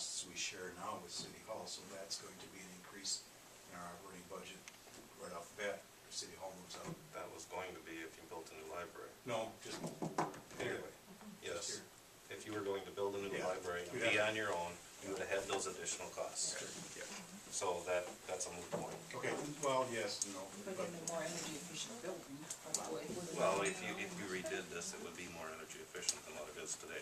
costs we share now with City Hall, so that's going to be an increase in our operating budget right off the bat, if City Hall moves out. That was going to be if you built a new library. No, just anyway. Yes. If you were going to build a new library and You'd be have on your own, you would have had those additional costs. Yeah. So that's a moot point. Okay, well, yes, no. But then the more energy efficient building, probably. Well, if you redid this, it would be more energy efficient than what it is today.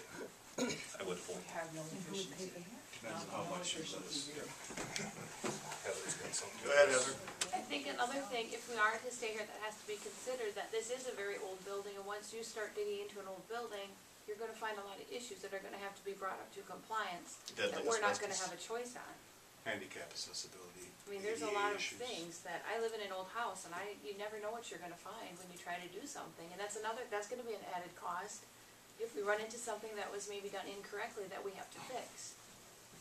I would hope. We have no efficiency. Depends on how much you let us. Heather's got something. Go ahead, Heather. I think another thing, if we are to stay here, that has to be considered, that this is a very old building, and once you start digging into an old building, you're gonna find a lot of issues that are gonna have to be brought up to compliance, that we're not gonna have a choice on. Handicap accessibility. I mean, there's a lot of issues. things that, I live in an old house, and you never know what you're gonna find when you try to do something, and that's gonna be an added cost. If we run into something that was maybe done incorrectly that we have to fix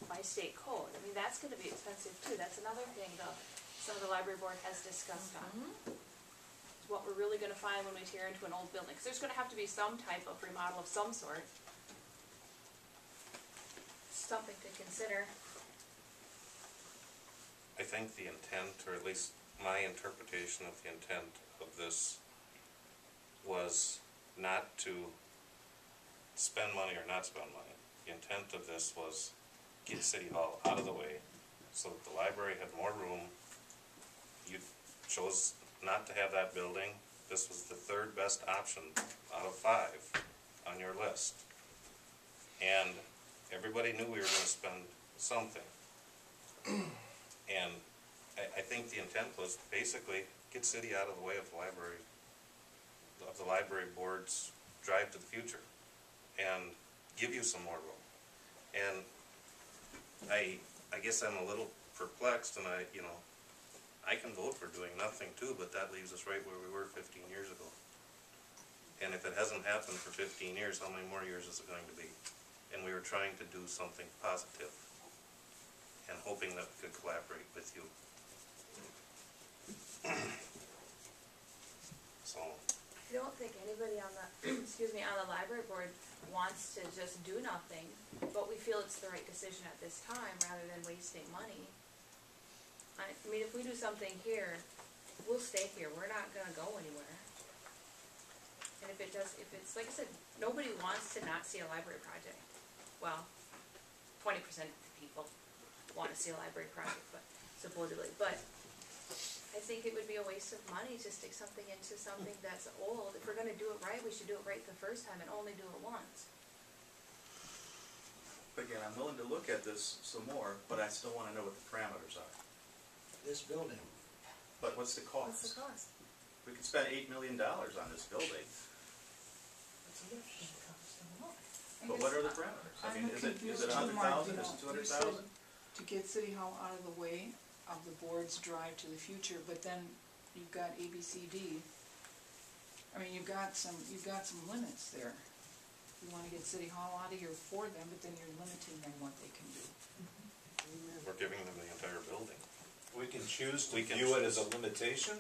by state code, I mean, that's gonna be expensive too. That's another thing some of the library board has discussed on. What we're really gonna find when we tear into an old building, because there's gonna have to be some type of remodel of some sort. Something to consider. I think the intent, or at least my interpretation of the intent of this, was not to spend money or not spend money. The intent of this was get City Hall out of the way so that the library had more room. You chose not to have that building. This was the third best option out of 5 on your list. And everybody knew we were going to spend something. And I think the intent was basically get city out of the way of the library board's drive to the future and give you some more room. And I guess I'm a little perplexed, and I can vote for doing nothing too, but that leaves us right where we were 15 years ago. And if it hasn't happened for 15 years, how many more years is it going to be? And we were trying to do something positive and hoping that we could collaborate with you. So I don't think anybody on the, on the library board wants to just do nothing, but we feel it's the right decision at this time rather than wasting money. I mean, if we do something here, we'll stay here. We're not gonna go anywhere. And if it's, like I said, nobody wants to not see a library project. Well, 20% of the people want to see a library project, but supposedly, but I think it would be a waste of money to stick something into something that's old. If we're gonna do it right, we should do it right the first time and only do it once. Again, I'm willing to look at this some more, but I still wanna know what the parameters are. This building. But what's the cost? What's the cost? We could spend $8 million on this building, but what are the parameters? I mean, is it 100,000, is it 200,000? To get City Hall out of the way of the board's drive to the future, but then you've got A, B, C, D. I mean, you've got some limits there. You wanna get City Hall out of here for them, but then you're limiting them what they can do. we're giving them the entire building. We can choose to view it as a limitation,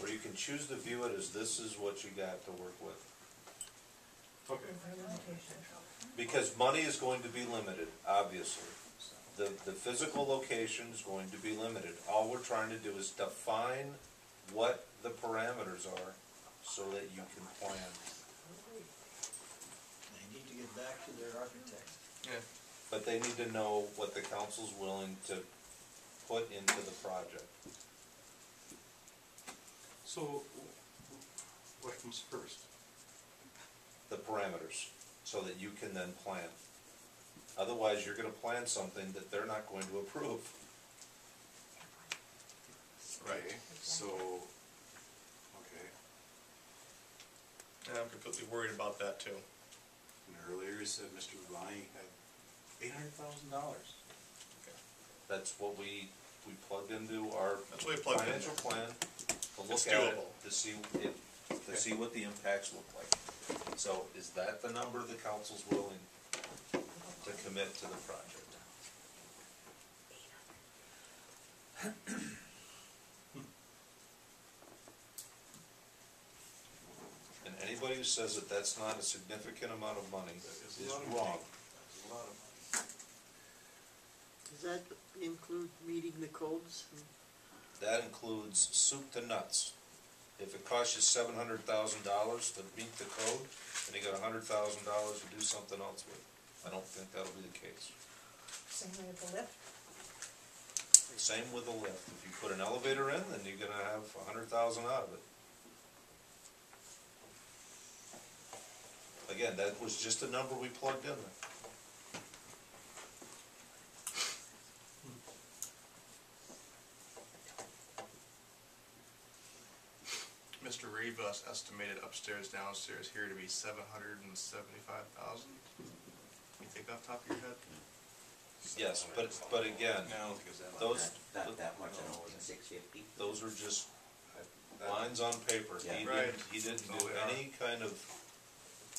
or you can choose to view it as this is what you got to work with. Okay. Because money is going to be limited, obviously. The physical location is going to be limited. All we're trying to do is define what the parameters are so that you can plan. They need to get back to their architect. Yeah. But they need to know what the council's willing to put into the project. So, what comes first? The parameters, so that you can then plan. Otherwise, you're gonna plan something that they're not going to approve. Right, so, okay. And I'm completely worried about that too. And earlier you said Mr. Lavani had $800,000. That's what we plugged into our That's what we plugged in financial plan to look It's at it, doable. to see see what the impacts look like. So is that the number the council's willing to commit to the project? And anybody who says that that's not a significant amount of money is wrong. That's a lot of money. Does that include meeting the codes? That includes soup to nuts. If it costs you $700,000 to meet the code, then you got $100,000 to do something else with. I don't think that'll be the case. Same way with the lift. Same with the lift. If you put an elevator in, then you're gonna have $100,000 out of it. Again, that was just a number we plugged in there. Mr. Rivas estimated upstairs, downstairs here to be $775,000. You think off the top of your head? Yes, but again, No, I don't think it's that much. those, Not that much, I know it was 650. those are just lines on paper. Yeah. Right. He didn't Oh, do yeah. any kind of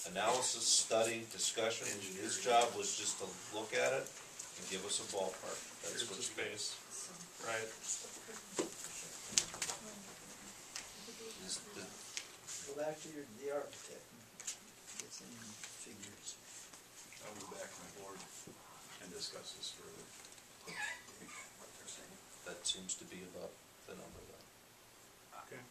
analysis, study, discussion. His job was just to look at it and give us a ballpark. That's Here's what the you get. space, right? Go back to the architect, get some figures. I'll go back to my board and discuss this further. That seems to be about the number then. Okay.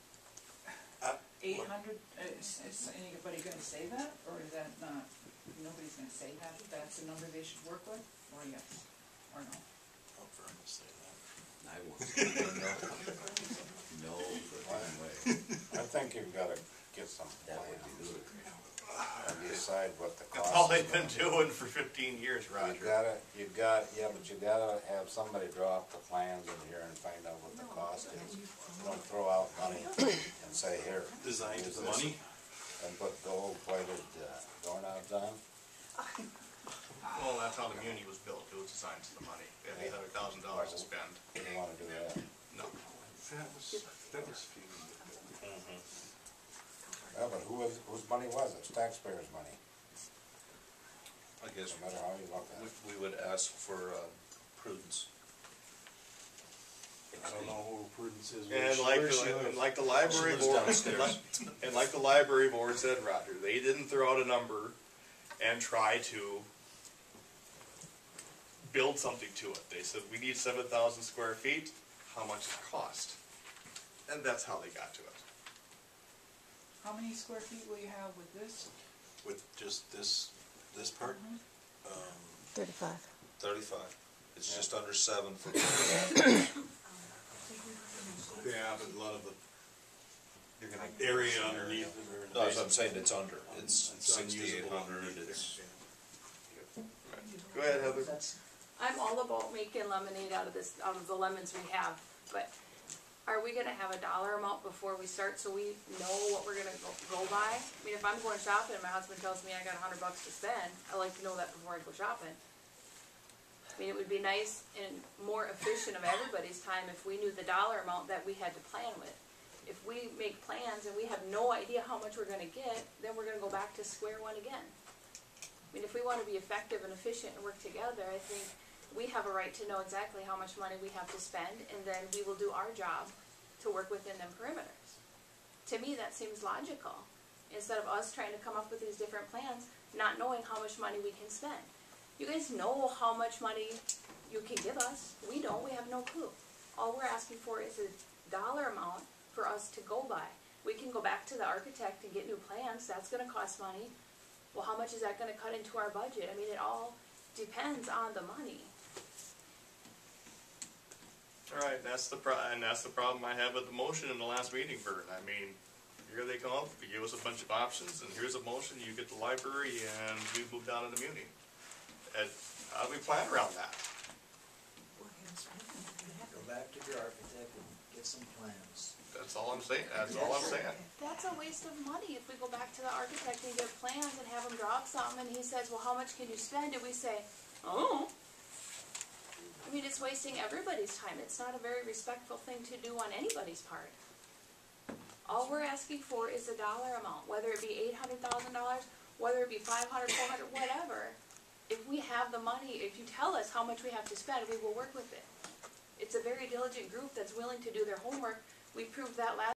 800, is anybody gonna say that, or is that not, nobody's gonna say that, that's the number they should work with, or yes, or no? I'll for him to say that. I won't. No, freaking way. I think you've gotta get some That would plans be good. and decide what the That's cost all is they've been gonna be. doing for 15 years, You Roger. gotta, yeah, but you gotta have somebody draw up the plans in here and find out what the cost is. Don't throw out money and say, here, Design to use the this, money? and put gold-plated doorknobs on. Well, that's how the muni was built. It was designed to the money. They had $800,000 to spend. You don't wanna do that. No. That was few. Yeah, but whose money was it? It's taxpayers' money, I guess no matter how you look at it. we would ask for prudence. I don't know who Prudence is. And like the library She lives board, downstairs. and like the library board said, Roger, they didn't throw out a number and try to build something to it. They said, we need 7,000 square feet, how much does it cost? And that's how they got to it. How many square feet will you have with this? With just this part? 35. 35. It's just under 7 for. Yeah, but a lot of the You're gonna. area underneath it. No, as I'm saying, it's under. It's unusable 6,800. underneath It's. there, Go ahead, Heather. That's, I'm all about making lemonade out of the lemons we have, but are we gonna have a dollar amount before we start so we know what we're gonna go by? I mean, if I'm going shopping and my husband tells me I got $100 to spend, I like to know that before I go shopping. I mean, it would be nice and more efficient of everybody's time if we knew the dollar amount that we had to plan with. If we make plans and we have no idea how much we're gonna get, then we're gonna go back to square one again. I mean, if we wanna be effective and efficient and work together, I think we have a right to know exactly how much money we have to spend, and then we will do our job to work within them perimeters. To me, that seems logical, instead of us trying to come up with these different plans, not knowing how much money we can spend. You guys know how much money you can give us. We don't, we have no clue. All we're asking for is a dollar amount for us to go by. We can go back to the architect and get new plans, that's gonna cost money. Well, how much is that gonna cut into our budget? I mean, it all depends on the money. All right, that's the problem I had with the motion in the last meeting, Vern. I mean, here they come up, they give us a bunch of options, and here's a motion, you get the library, and we move down to the muni. And how do we plan around that? go back to the architect and get some plans. That's all I'm saying, that's all I'm saying. That's a waste of money if we go back to the architect and get plans and have him draw up something and he says, well, how much can you spend? And we say, oh. I mean, it's wasting everybody's time. It's not a very respectful thing to do on anybody's part. All we're asking for is a dollar amount, whether it be $800,000, whether it be $500, $400, whatever. If we have the money, if you tell us how much we have to spend, we will work with it. It's a very diligent group that's willing to do their homework. We proved that last